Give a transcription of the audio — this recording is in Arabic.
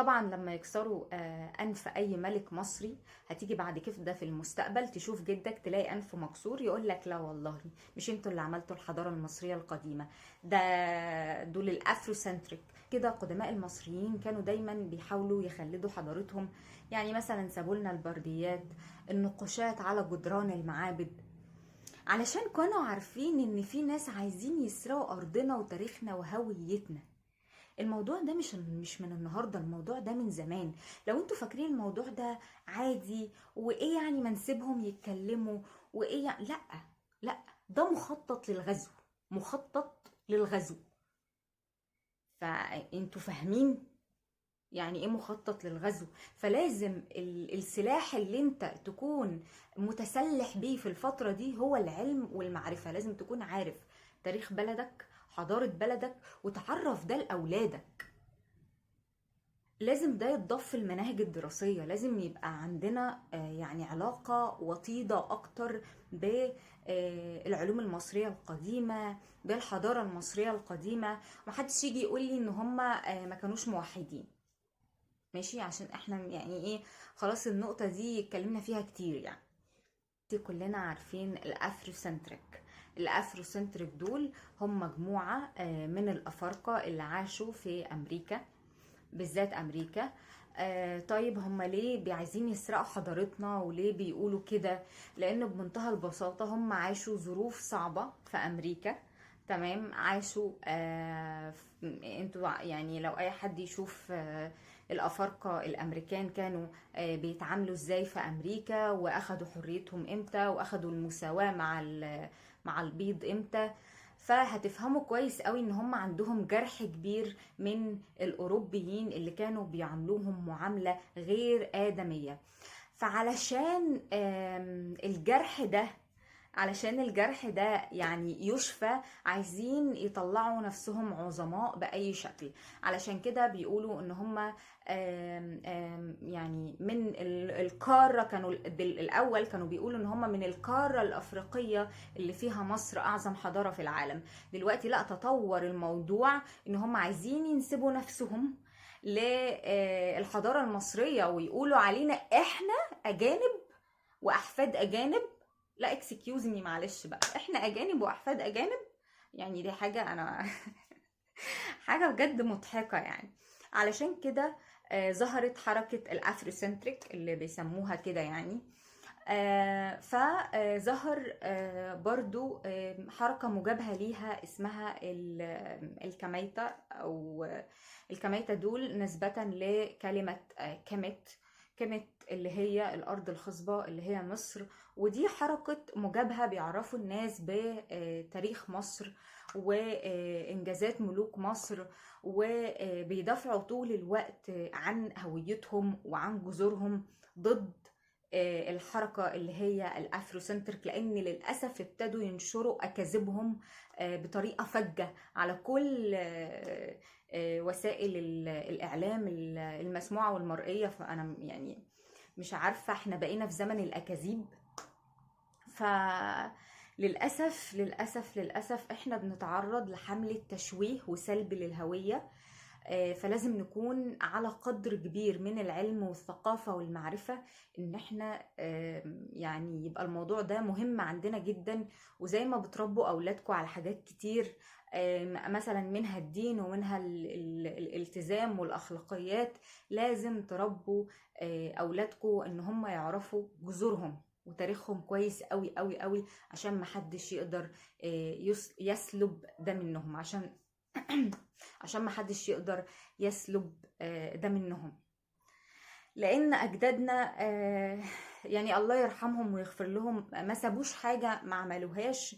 طبعا لما يكسروا انف اي ملك مصري، هتيجي بعد كده في المستقبل تشوف جدك تلاقي انفه مكسور، يقول لك لا والله مش انتوا اللي عملتوا الحضاره المصريه القديمه، ده دول الافروسنتريك. كده قدماء المصريين كانوا دايما بيحاولوا يخلدوا حضارتهم. يعني مثلا سابوا لنا البرديات، النقوشات على جدران المعابد، علشان كانوا عارفين ان في ناس عايزين يسرقوا ارضنا وتاريخنا وهويتنا. الموضوع ده مش من النهارده، الموضوع ده من زمان. لو انتوا فاكرين الموضوع ده عادي وايه يعني ما نسيبهم يتكلموا وايه يعني، لا لا، ده مخطط للغزو، مخطط للغزو. فانتوا فاهمين يعني ايه مخطط للغزو؟ فلازم السلاح اللي انت تكون متسلح بيه في الفترة دي هو العلم والمعرفة. لازم تكون عارف تاريخ بلدك، حضارة بلدك، وتعرف ده لأولادك. لازم ده يتضاف في المناهج الدراسية. لازم يبقى عندنا يعني علاقة وطيدة أكتر بالعلوم المصرية القديمة، بالحضارة المصرية القديمة. محدش يجي يقول لي إن هما ما كانوش موحدين، ماشي؟ عشان احنا يعني ايه، خلاص النقطة دي اتكلمنا فيها كتير يعني. دي كلنا عارفين الافروسنتريك. الافروسنتريك دول هم مجموعة من الافارقة اللي عاشوا في امريكا، بالذات امريكا. طيب هم ليه عايزين يسرقوا حضارتنا وليه بيقولوا كده؟ لان بمنتهى البساطة هم عاشوا ظروف صعبة في امريكا. تمام، عاشوا انتوا يعني لو اي حد يشوف الافارقه الامريكان كانوا بيتعاملوا ازاي في امريكا، واخدوا حريتهم امتى، واخدوا المساواه مع البيض امتى، فهتفهموا كويس قوي ان هم عندهم جرح كبير من الاوروبيين اللي كانوا بيعاملوهم معامله غير ادميه. فعلشان الجرح ده، علشان الجرح ده يعني يشفى، عايزين يطلعوا نفسهم عظماء بأي شكل. علشان كده بيقولوا ان هم يعني من القارة، كانوا الأول كانوا بيقولوا ان هم من القارة الأفريقية اللي فيها مصر أعظم حضارة في العالم. دلوقتي لا، تطور الموضوع ان هم عايزين ينسبوا نفسهم للحضارة المصرية، ويقولوا علينا احنا أجانب وأحفاد أجانب. لا اكسكيوزني، معلش بقى، احنا اجانب واحفاد اجانب. يعني دي حاجه انا حاجه بجد مضحكه يعني. علشان كده ظهرت حركه الافروسنتريك اللي بيسموها كده يعني. فظهر برضو حركة مجابهة ليها اسمها الكميتة، أو الكميتة دول نسبة لكلمة كمت. كمت اللي هي الأرض الخصبة اللي هي مصر. ودي حركة مجابهة بيعرفوا الناس بتاريخ مصر وإنجازات ملوك مصر، وبيدافعوا طول الوقت عن هويتهم وعن جذورهم، ضد الحركة اللي هي الافروسنتريك. لان للأسف ابتدوا ينشروا اكاذيبهم بطريقة فجة على كل وسائل الإعلام المسموعة والمرئية. فأنا يعني مش عارفة، احنا بقينا في زمن الأكاذيب. فللأسف للأسف للأسف احنا بنتعرض لحملة تشويه وسلب للهوية. فلازم نكون على قدر كبير من العلم والثقافة والمعرفة، ان احنا يعني يبقى الموضوع ده مهم عندنا جدا. وزي ما بتربوا اولادكم على حاجات كتير، مثلا منها الدين ومنها الالتزام والاخلاقيات، لازم تربوا اولادكم ان هم يعرفوا جذورهم وتاريخهم كويس قوي قوي قوي، عشان محدش يقدر يسلب ده منهم، عشان محدش يقدر يسلب ده منهم. لان اجدادنا يعني الله يرحمهم ويغفر لهم ما سابوش حاجة ما عملوهاش